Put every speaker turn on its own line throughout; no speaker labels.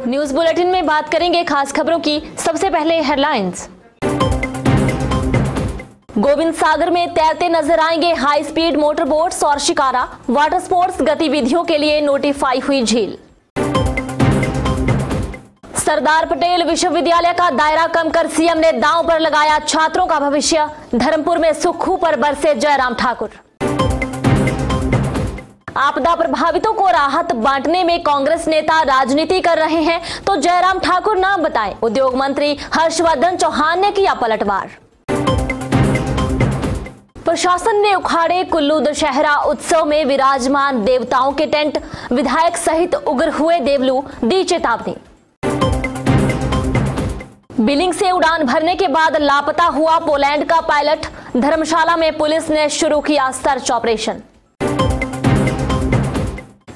News bulletin में बात करेंगे खास खबरों की। सबसे पहले हेडलाइंस। गोविंद सागर में तैरते नजर आएंगे हाई स्पीड मोटर बोट्स और शिकारा। वाटर स्पोर्ट्स गतिविधियों के लिए नोटिफाई हुई झील। सरदार पटेल विश्वविद्यालय का दायरा कम कर सीएम ने दांव पर लगाया छात्रों का भविष्य। धर्मपुर में सुक्खू पर बरसे जयराम ठाकुर। आपदा प्रभावितों को राहत बांटने में कांग्रेस नेता राजनीति कर रहे हैं तो जयराम ठाकुर नाम बताएं। उद्योग मंत्री हर्षवर्धन चौहान ने किया पलटवार। प्रशासन ने उखाड़े कुल्लू दशहरा उत्सव में विराजमान देवताओं के टेंट। विधायक सहित उग्र हुए देवलू, दी चेतावनी। बिलिंग से उड़ान भरने के बाद लापता हुआ पोलैंड का पायलट। धर्मशाला में पुलिस ने शुरू किया सर्च ऑपरेशन।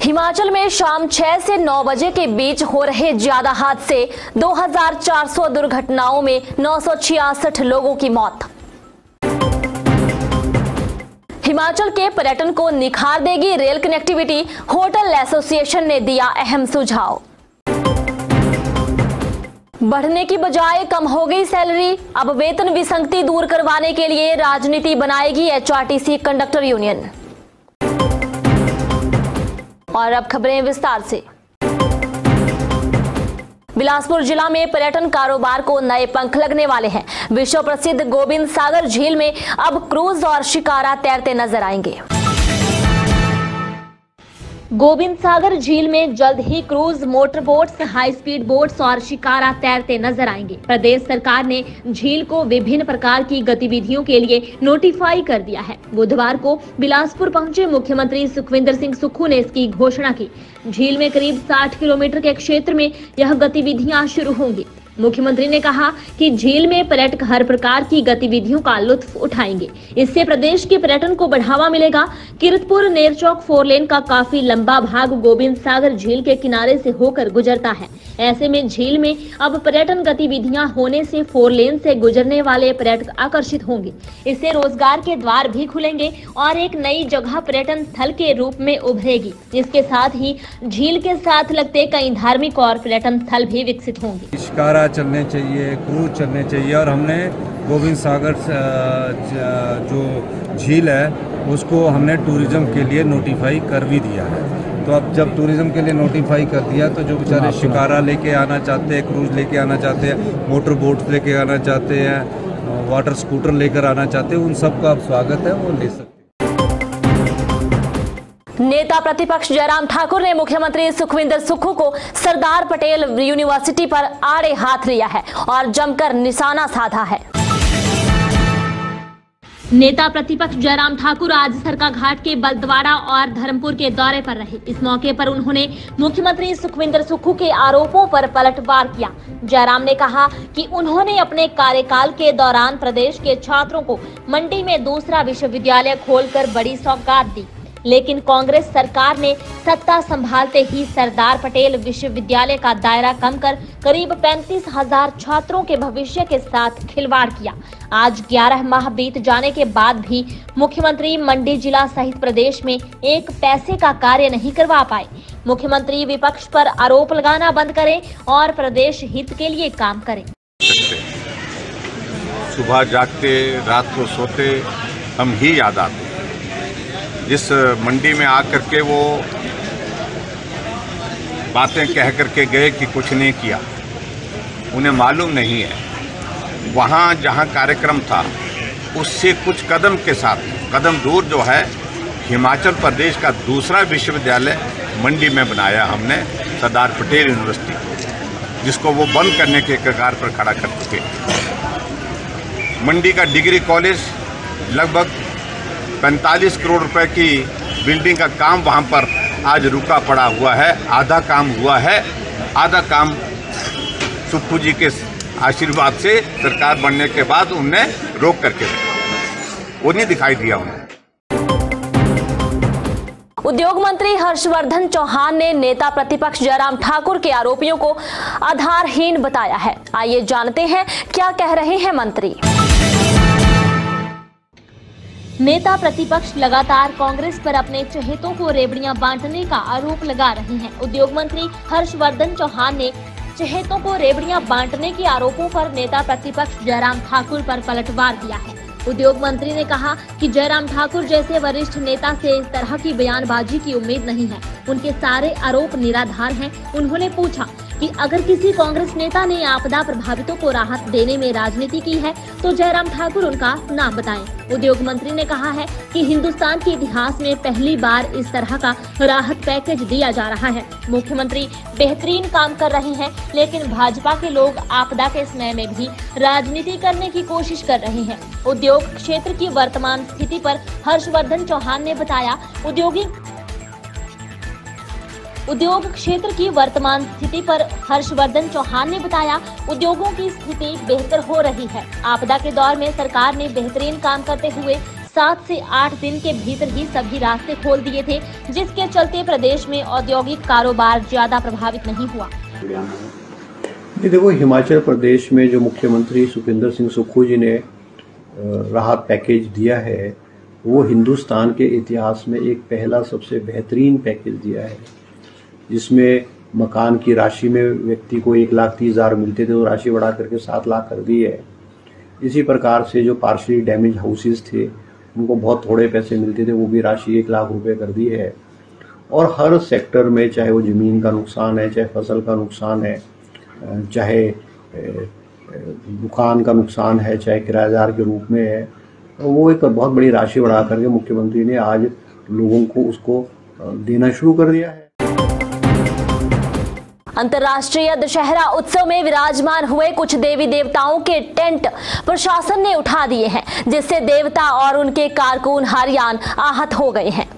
हिमाचल में शाम 6 से 9 बजे के बीच हो रहे ज्यादा हादसे। 2400 दुर्घटनाओं में 966 लोगों की मौत। हिमाचल के पर्यटन को निखार देगी रेल कनेक्टिविटी। होटल एसोसिएशन ने दिया अहम सुझाव। बढ़ने की बजाय कम हो गई सैलरी। अब वेतन विसंगति दूर करवाने के लिए राजनीति बनाएगी एचआरटीसी कंडक्टर यूनियन। और अब खबरें विस्तार से। बिलासपुर जिला में पर्यटन कारोबार को नए पंख लगने वाले हैं। विश्व प्रसिद्ध गोविंद सागर झील में अब क्रूज और शिकारा तैरते नजर आएंगे। गोविंद सागर झील में जल्द ही cruise, motor boats, high speed boats और शिकारा तैरते नजर आएंगे। प्रदेश सरकार ने झील को विभिन्न प्रकार की गतिविधियों के लिए नोटिफाई कर दिया है। बुधवार को बिलासपुर पहुंचे मुख्यमंत्री सुखविंदर सिंह सुक्खू ने इसकी घोषणा की। झील में करीब 60 किलोमीटर के क्षेत्र में यह गतिविधियां शुरू होंगी। मुख्यमंत्री ने कहा कि झील में पर्यटक हर प्रकार की गतिविधियों का लुत्फ उठाएंगे। इससे प्रदेश के पर्यटन को बढ़ावा मिलेगा। किरतपुर नेरचौक 4 लेन का काफी लंबा भाग गोविंद सागर झील के किनारे से होकर गुजरता है। ऐसे में झील में अब पर्यटन गतिविधियां होने से 4 लेन से गुजरने वाले पर्यटक आकर्षित होंगे। इससे रोजगार के द्वार भी खुलेंगे और एक नई जगह पर्यटन स्थल के रूप में उभरेगी। इसके साथ ही झील के साथ लगते कई धार्मिक और पर्यटन स्थल भी विकसित होंगे।
शिकारा चलने चाहिए, क्रूज चलने चाहिए और हमने गोविंद सागर जो झील है उसको हमने टूरिज्म के लिए नोटिफाई कर भी दिया है। तो अब जब टूरिज्म के लिए नोटिफाई कर दिया तो जो बेचारे शिकारा लेके आना चाहते हैं, क्रूज लेके आना चाहते हैं, मोटर बोट्स लेके आना चाहते हैं, वाटर स्कूटर लेकर आना चाहते हैं, उन सबका अब स्वागत है, वो ले सकते हैं।
नेता प्रतिपक्ष जयराम ठाकुर ने मुख्यमंत्री सुखविंदर सुक्खू को सरदार पटेल यूनिवर्सिटी पर आड़े हाथ लिया है और जमकर निशाना साधा है। नेता प्रतिपक्ष जयराम ठाकुर आज सरकाघाट के बलद्वाड़ा और धर्मपुर के दौरे पर रहे। इस मौके पर उन्होंने मुख्यमंत्री सुखविंदर सुक्खू के आरोपों पर पलटवार किया। जयराम ने कहा कि उन्होंने अपने कार्यकाल के दौरान प्रदेश के छात्रों को मंडी में दूसरा विश्वविद्यालय खोलकर बड़ी सौगात दी, लेकिन कांग्रेस सरकार ने सत्ता संभालते ही सरदार पटेल विश्वविद्यालय का दायरा कम कर करीब 35,000 छात्रों के भविष्य के साथ खिलवाड़ किया। आज 11 माह बीत जाने के बाद भी मुख्यमंत्री मंडी जिला सहित प्रदेश में एक पैसे का कार्य नहीं करवा पाए। मुख्यमंत्री विपक्ष पर आरोप लगाना बंद करें और प्रदेश हित के लिए काम करें।
सुबह जागते रात को सोते हम ही याद आते। जिस मंडी में आकर के वो बातें कह करके गए कि कुछ नहीं किया, उन्हें मालूम नहीं है वहाँ जहाँ कार्यक्रम था उससे कुछ कदम के साथ कदम दूर जो है हिमाचल प्रदेश का दूसरा विश्वविद्यालय मंडी में बनाया हमने, सरदार पटेल यूनिवर्सिटी, जिसको वो बंद करने के कगार पर खड़ा कर चुके। मंडी का डिग्री कॉलेज लगभग 45 करोड़ रुपए की बिल्डिंग का काम वहाँ पर आज रुका पड़ा हुआ है। आधा काम हुआ है, आधा काम सुक्खू जी के आशीर्वाद से सरकार बनने के बाद उनने रोक करके रखा, वो नहीं दिखाई दिया उन्हें।
उद्योग मंत्री हर्षवर्धन चौहान ने नेता प्रतिपक्ष जयराम ठाकुर के आरोपियों को आधारहीन बताया है। आइए जानते हैं क्या कह रहे हैं मंत्री। नेता प्रतिपक्ष लगातार कांग्रेस पर अपने चहेतों को रेवड़ियां बांटने का आरोप लगा रहे हैं। उद्योग मंत्री हर्षवर्धन चौहान ने चहेतों को रेवड़ियां बांटने के आरोपों पर नेता प्रतिपक्ष जयराम ठाकुर पर पलटवार किया है। उद्योग मंत्री ने कहा कि जयराम ठाकुर जैसे वरिष्ठ नेता से इस तरह की बयानबाजी की उम्मीद नहीं है। उनके सारे आरोप निराधार हैं। उन्होंने पूछा कि अगर किसी कांग्रेस नेता ने आपदा प्रभावितों को राहत देने में राजनीति की है तो जयराम ठाकुर उनका नाम बताएं। उद्योग मंत्री ने कहा है कि हिंदुस्तान के इतिहास में पहली बार इस तरह का राहत पैकेज दिया जा रहा है। मुख्यमंत्री बेहतरीन काम कर रहे हैं, लेकिन भाजपा के लोग आपदा के समय में भी राजनीति करने की कोशिश कर रहे हैं। उद्योग क्षेत्र की वर्तमान स्थिति पर हर्षवर्धन चौहान ने बताया, उद्योग क्षेत्र की वर्तमान स्थिति पर हर्षवर्धन चौहान ने बताया, उद्योगों की स्थिति बेहतर हो रही है। आपदा के दौर में सरकार ने बेहतरीन काम करते हुए 7 से 8 दिन के भीतर ही सभी रास्ते खोल दिए थे, जिसके चलते प्रदेश में औद्योगिक कारोबार ज्यादा प्रभावित नहीं हुआ।
ये देखो, हिमाचल प्रदेश में जो मुख्यमंत्री सुखविंदर सिंह सुक्खू जी ने राहत पैकेज दिया है, वो हिंदुस्तान के इतिहास में एक पहला सबसे बेहतरीन पैकेज दिया है, जिसमें मकान की राशि में व्यक्ति को 1,30,000 मिलते थे, वो राशि बढ़ा करके 7 लाख कर दी है। इसी प्रकार से जो पार्शली डैमेज हाउसेस थे, उनको बहुत थोड़े पैसे मिलते थे, वो भी राशि 1 लाख रुपए कर दी है। और हर सेक्टर में, चाहे वो ज़मीन का नुकसान है, चाहे फसल का नुकसान है, चाहे दुकान का नुकसान है, चाहे किराएदार के रूप में है, वो एक बहुत बड़ी राशि बढ़ा करके मुख्यमंत्री ने आज लोगों को उसको देना शुरू कर दिया है।
अंतर्राष्ट्रीय दशहरा उत्सव में विराजमान हुए कुछ देवी देवताओं के टेंट प्रशासन ने उठा दिए हैं, जिससे देवता और उनके कारकुन हरियाण आहत हो गए हैं।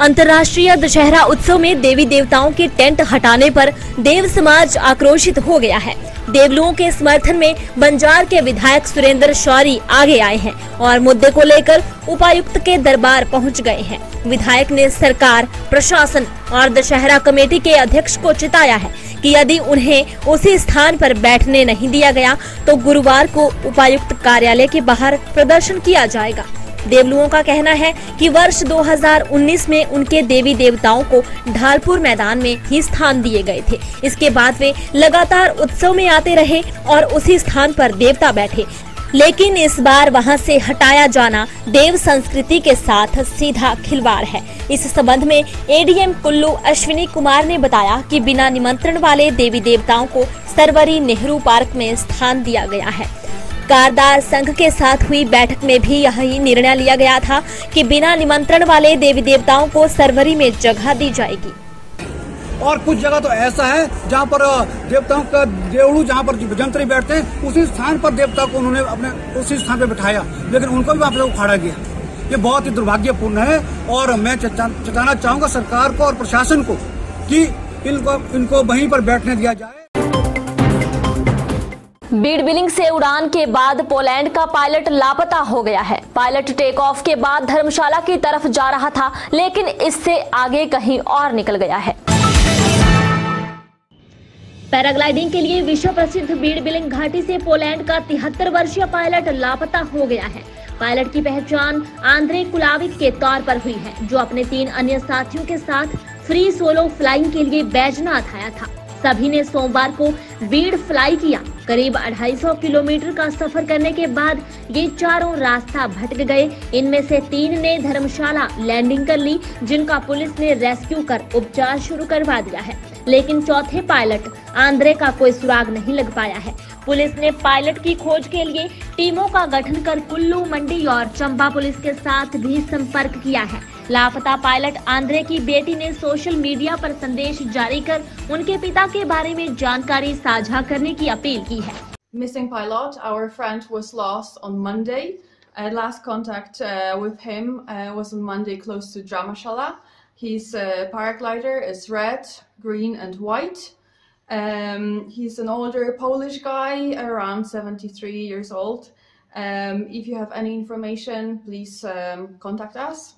अंतर्राष्ट्रीय दशहरा उत्सव में देवी देवताओं के टेंट हटाने पर देव समाज आक्रोशित हो गया है। देवलुओं के समर्थन में बंजार के विधायक सुरेंद्र शौरी आगे आए हैं और मुद्दे को लेकर उपायुक्त के दरबार पहुंच गए हैं। विधायक ने सरकार, प्रशासन और दशहरा कमेटी के अध्यक्ष को चिताया है कि यदि उन्हें उसी स्थान पर बैठने नहीं दिया गया तो गुरुवार को उपायुक्त कार्यालय के बाहर प्रदर्शन किया जाएगा। देवलुओं का कहना है कि वर्ष 2019 में उनके देवी देवताओं को ढालपुर मैदान में ही स्थान दिए गए थे। इसके बाद वे लगातार उत्सव में आते रहे और उसी स्थान पर देवता बैठे, लेकिन इस बार वहां से हटाया जाना देव संस्कृति के साथ सीधा खिलवाड़ है। इस संबंध में एडीएम कुल्लू अश्विनी कुमार ने बताया कि बिना निमंत्रण वाले देवी देवताओं को सरवरी नेहरू पार्क में स्थान दिया गया है। कारदार संघ के साथ हुई बैठक में भी यही निर्णय लिया गया था कि बिना निमंत्रण वाले देवी देवताओं को सरवरी में जगह दी जाएगी।
और कुछ जगह तो ऐसा है जहाँ पर देवताओं का देवड़ू, जहाँ पर जंत्री बैठते हैं, उसी स्थान पर देवता को उन्होंने अपने उसी स्थान पर बिठाया, लेकिन उनको भी वहाँ पर उखाड़ा गया। ये बहुत ही दुर्भाग्यपूर्ण है और मैं चेताना चाहूंगा सरकार को और प्रशासन को कि इनको वहीं पर बैठने दिया जाए।
बीड़ बिलिंग से उड़ान के बाद पोलैंड का पायलट लापता हो गया है। पायलट टेक ऑफ के बाद धर्मशाला की तरफ जा रहा था, लेकिन इससे आगे कहीं और निकल गया है। पैराग्लाइडिंग के लिए विश्व प्रसिद्ध बीड़ बिलिंग घाटी से पोलैंड का 73 वर्षीय पायलट लापता हो गया है। पायलट की पहचान आंद्रे कुलाविक के तौर पर हुई है, जो अपने 3 अन्य साथियों के साथ फ्री सोलो फ्लाइंग के लिए बैजनाथ आया था। सभी ने सोमवार को बीड़ फ्लाई किया। करीब 250 किलोमीटर का सफर करने के बाद ये चारों रास्ता भटक गए। इनमें से 3 ने धर्मशाला लैंडिंग कर ली, जिनका पुलिस ने रेस्क्यू कर उपचार शुरू करवा दिया है, लेकिन चौथे पायलट आंद्रे का कोई सुराग नहीं लग पाया है। पुलिस ने पायलट की खोज के लिए टीमों का गठन कर कुल्लू, मंडी और चंबा पुलिस के साथ भी संपर्क किया है। लापता पायलट आंद्रे की बेटी ने सोशल मीडिया पर संदेश जारी कर उनके पिता के बारे में जानकारी साझा करने की अपील की है।
Missing pilot, our friend was lost on Monday. Last contact with him was on Monday close to Dharamshala. His paraglider is red, green and white. He's an older Polish guy, around 73 years old. If you have any information, please contact us.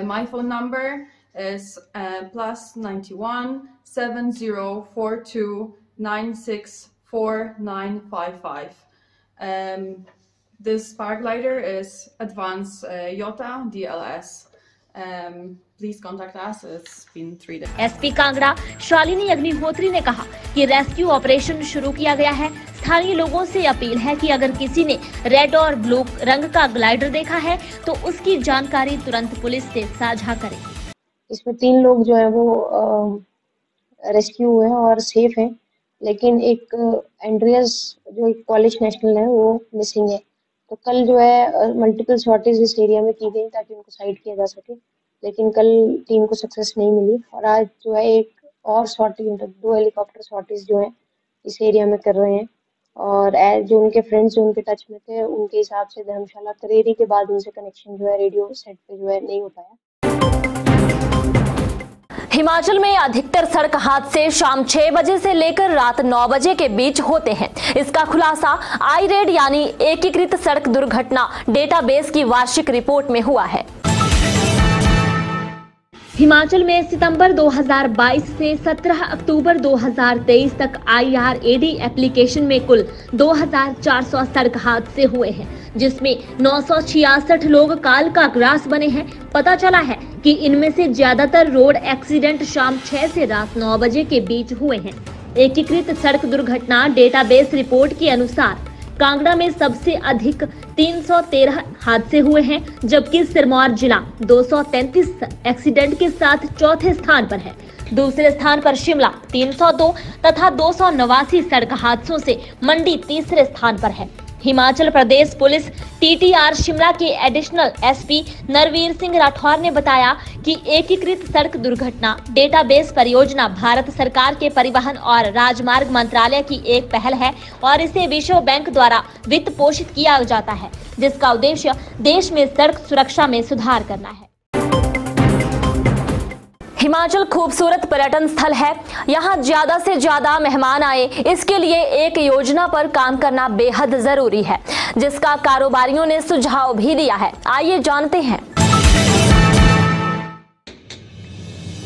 My phone number is +91 7042 964955. This paraglider is Advanced Yota DLS. please contact us. It's been 3 days.
SP Kangra Shalini Agnihotri ने कहा कि rescue operation शुरू किया गया है। स्थानीय लोगों से अपील है कि अगर किसी ने रेड और ब्लू रंग का ग्लाइडर देखा है तो उसकी जानकारी तुरंत पुलिस से साझा करें।
इसमें 3 लोग जो है वो रेस्क्यू हुए हैं और सेफ हैं, लेकिन एक एंड्रियस जो एक पॉलिश नेशनल है वो मिसिंग है। तो कल जो है मल्टीपल सॉर्टीज इस एरिया में की गई ताकि उनको साइड किया जा सके, लेकिन कल टीम को सक्सेस नहीं मिली और आज जो है एक और सॉर्टी 2 हेलीकॉप्टर सॉर्टीज जो है इस एरिया में कर रहे हैं। और जो उनके फ्रेंड्स जो उनके टच में थे उनके हिसाब से धर्मशाला करेरी के बाद उनसे कनेक्शन जो है रेडियो सेट पे जो है नहीं हो पाया।
हिमाचल में अधिकतर सड़क हादसे शाम 6 बजे से लेकर रात 9 बजे के बीच होते हैं। इसका खुलासा आईरेड यानी एकीकृत सड़क दुर्घटना डेटाबेस की वार्षिक रिपोर्ट में हुआ है। हिमाचल में सितंबर 2022 से 17 अक्टूबर 2023 तक IRAD एप्लीकेशन में कुल 2400 सड़क हादसे हुए हैं, जिसमें 966 लोग काल का ग्रास बने हैं। पता चला है कि इनमें से ज्यादातर रोड एक्सीडेंट शाम 6 से रात 9 बजे के बीच हुए हैं। एकीकृत सड़क दुर्घटना डेटाबेस रिपोर्ट के अनुसार कांगड़ा में सबसे अधिक 313 हादसे हुए हैं, जबकि सिरमौर जिला 233 एक्सीडेंट के साथ चौथे स्थान पर है। दूसरे स्थान पर शिमला 302 तथा 289 सड़क हादसों से मंडी तीसरे स्थान पर है। हिमाचल प्रदेश पुलिस TTR शिमला के एडिशनल SP नरवीर सिंह राठौर ने बताया कि एकीकृत सड़क दुर्घटना डेटाबेस परियोजना भारत सरकार के परिवहन और राजमार्ग मंत्रालय की एक पहल है और इसे विश्व बैंक द्वारा वित्त पोषित किया जाता है, जिसका उद्देश्य देश में सड़क सुरक्षा में सुधार करना है। हिमाचल खूबसूरत पर्यटन स्थल है, यहाँ ज्यादा से ज्यादा मेहमान आए, इसके लिए एक योजना पर काम करना बेहद जरूरी है, जिसका कारोबारियों ने सुझाव भी दिया है। आइए जानते हैं।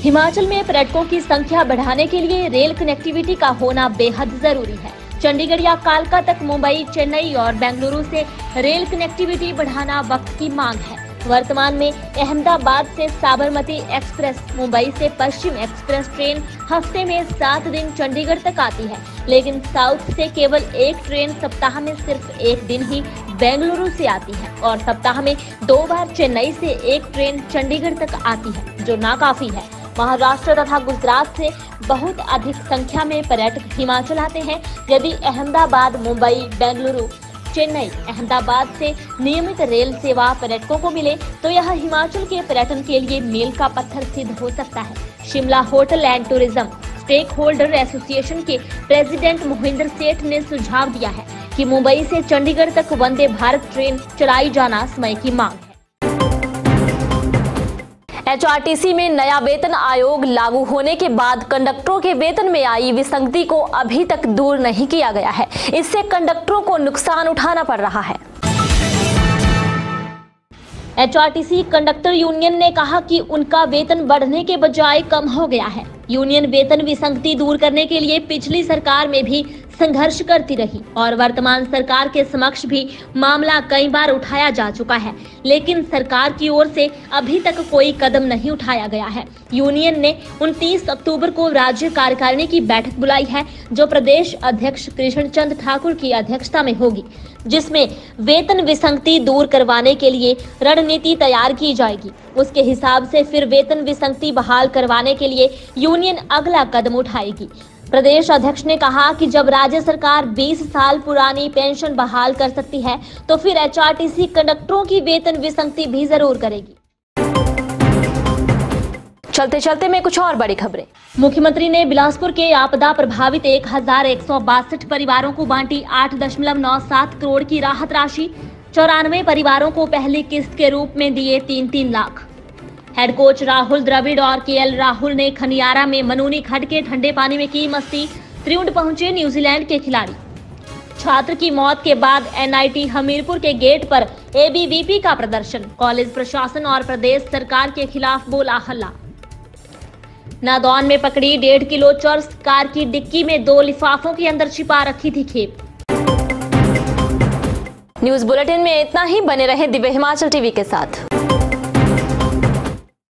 हिमाचल में पर्यटकों की संख्या बढ़ाने के लिए रेल कनेक्टिविटी का होना बेहद जरूरी है। चंडीगढ़ या कालका तक मुंबई, चेन्नई और बेंगलुरु से रेल कनेक्टिविटी बढ़ाना वक्त की मांग है। वर्तमान में अहमदाबाद से साबरमती एक्सप्रेस, मुंबई से पश्चिम एक्सप्रेस ट्रेन हफ्ते में 7 दिन चंडीगढ़ तक आती है, लेकिन साउथ से केवल एक ट्रेन सप्ताह में सिर्फ 1 दिन ही बेंगलुरु से आती है और सप्ताह में 2 बार चेन्नई से एक ट्रेन चंडीगढ़ तक आती है, जो नाकाफी है। महाराष्ट्र तथा गुजरात से बहुत अधिक संख्या में पर्यटक हिमाचल आते हैं। यदि अहमदाबाद, मुंबई, बेंगलुरु, चेन्नई, अहमदाबाद से नियमित रेल सेवा पर्यटकों को मिले तो यह हिमाचल के पर्यटन के लिए मील का पत्थर सिद्ध हो सकता है। Shimla hotel and tourism stakeholder association के प्रेसिडेंट मोहिंदर सेठ ने सुझाव दिया है कि मुंबई से चंडीगढ़ तक वंदे भारत ट्रेन चलाई जाना समय की मांग है। HRTC में नया वेतन आयोग लागू होने के बाद कंडक्टरों के वेतन में आई विसंगति को अभी तक दूर नहीं किया गया है। इससे कंडक्टरों को नुकसान उठाना पड़ रहा है। HRTC कंडक्टर यूनियन ने कहा कि उनका वेतन बढ़ने के बजाय कम हो गया है। यूनियन वेतन विसंगति दूर करने के लिए पिछली सरकार में भी संघर्ष करती रही और वर्तमान सरकार के समक्ष भी मामला कई बार उठाया जा चुका है, लेकिन सरकार की ओर से अभी तक कोई कदम नहीं उठाया गया है। यूनियन ने 29 अक्टूबर को राज्य कार्यकारिणी की बैठक बुलाई है, जो प्रदेश अध्यक्ष कृष्ण चंद ठाकुर की अध्यक्षता में होगी, जिसमें वेतन विसंगति दूर करवाने के लिए रणनीति तैयार की जाएगी। उसके हिसाब से फिर वेतन विसंगति बहाल करवाने के लिए यूनियन अगला कदम उठाएगी। प्रदेश अध्यक्ष ने कहा कि जब राज्य सरकार 20 साल पुरानी पेंशन बहाल कर सकती है तो फिर HRTC कंडक्टरों की वेतन विसंगति भी जरूर करेगी। चलते चलते में कुछ और बड़ी खबरें। मुख्यमंत्री ने बिलासपुर के आपदा प्रभावित 1162 परिवारों को बांटी 8.97 करोड़ की राहत राशि। 94 परिवारों को पहली किस्त के रूप में दिए 3-3 लाख। हेड कोच राहुल द्रविड़ और KL राहुल ने खनियारा में मनूनी खड्ड के ठंडे पानी में की मस्ती। त्रिउंड पहुंचे न्यूजीलैंड के खिलाड़ी। छात्र की मौत के बाद NIT हमीरपुर के गेट पर ABVP का प्रदर्शन। कॉलेज प्रशासन और प्रदेश सरकार के खिलाफ बोला हल्ला। नादौन में पकड़ी 1.5 किलो चर्स। कार की डिक्की में 2 लिफाफों के अंदर छिपा रखी थी खेप। न्यूज बुलेटिन में इतना ही। बने रहे दिव्य हिमाचल टीवी के साथ।